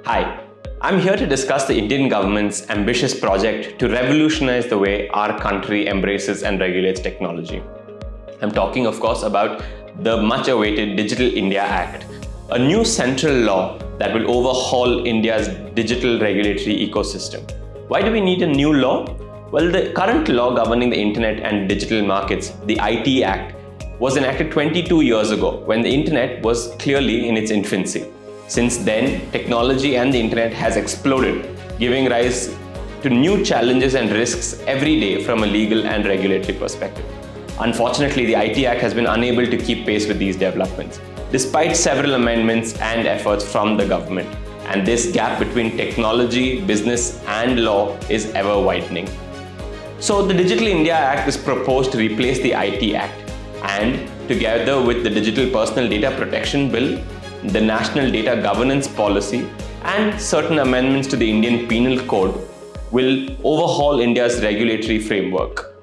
Hi, I'm here to discuss the Indian government's ambitious project to revolutionize the way our country embraces and regulates technology. I'm talking, of course, about the much-awaited Digital India Act, a new central law that will overhaul India's digital regulatory ecosystem. Why do we need a new law? Well, the current law governing the internet and digital markets, the IT Act, was enacted 22 years ago when the internet was clearly in its infancy. Since then, technology and the internet has exploded, giving rise to new challenges and risks every day from a legal and regulatory perspective. Unfortunately, the IT Act has been unable to keep pace with these developments, despite several amendments and efforts from the government. And this gap between technology, business, and law is ever widening. So the Digital India Act is proposed to replace the IT Act, and together with the Digital Personal Data Protection Bill, the National Data Governance Policy, and certain amendments to the Indian Penal Code will overhaul India's regulatory framework.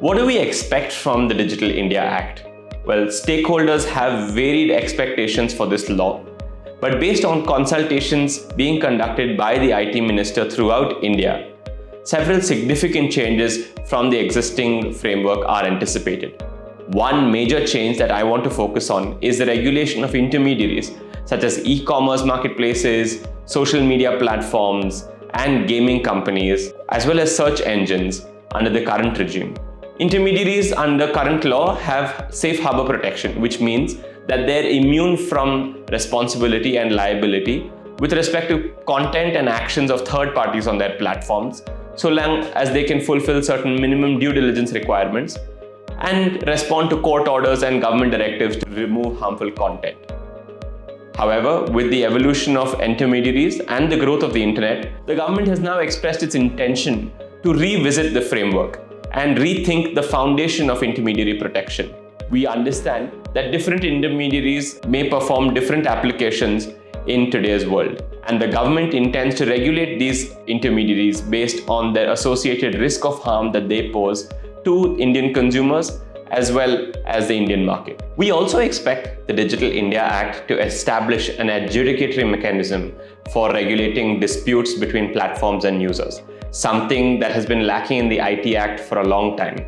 What do we expect from the Digital India Act? Well, stakeholders have varied expectations for this law, but based on consultations being conducted by the IT Minister throughout India, several significant changes from the existing framework are anticipated. One major change that I want to focus on is the regulation of intermediaries such as e-commerce marketplaces, social media platforms, and gaming companies, as well as search engines under the current regime. Intermediaries under current law have safe harbor protection, which means that they're immune from responsibility and liability with respect to content and actions of third parties on their platforms, so long as they can fulfill certain minimum due diligence requirements and respond to court orders and government directives to remove harmful content. However, with the evolution of intermediaries and the growth of the internet, the government has now expressed its intention to revisit the framework and rethink the foundation of intermediary protection. We understand that different intermediaries may perform different applications in today's world, and the government intends to regulate these intermediaries based on their associated risk of harm that they pose to Indian consumers as well as the Indian market. We also expect the Digital India Act to establish an adjudicatory mechanism for regulating disputes between platforms and users, something that has been lacking in the IT Act for a long time.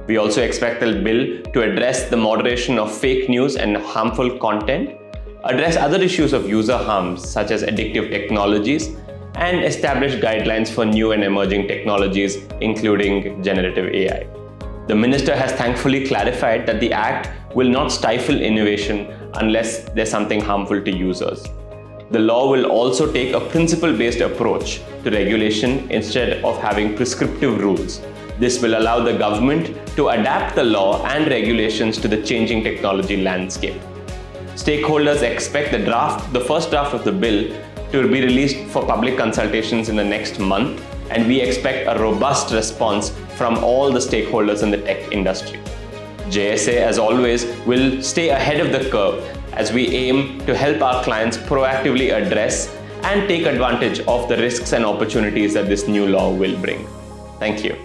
We also expect the bill to address the moderation of fake news and harmful content, address other issues of user harms such as addictive technologies, and establish guidelines for new and emerging technologies, including generative AI. The minister has thankfully clarified that the Act will not stifle innovation unless there's something harmful to users. The law will also take a principle-based approach to regulation instead of having prescriptive rules. This will allow the government to adapt the law and regulations to the changing technology landscape. Stakeholders expect the first draft of the bill to be released for public consultations in the next month, and we expect a robust response from all the stakeholders in the tech industry. JSA, as always, will stay ahead of the curve as we aim to help our clients proactively address and take advantage of the risks and opportunities that this new law will bring. Thank you.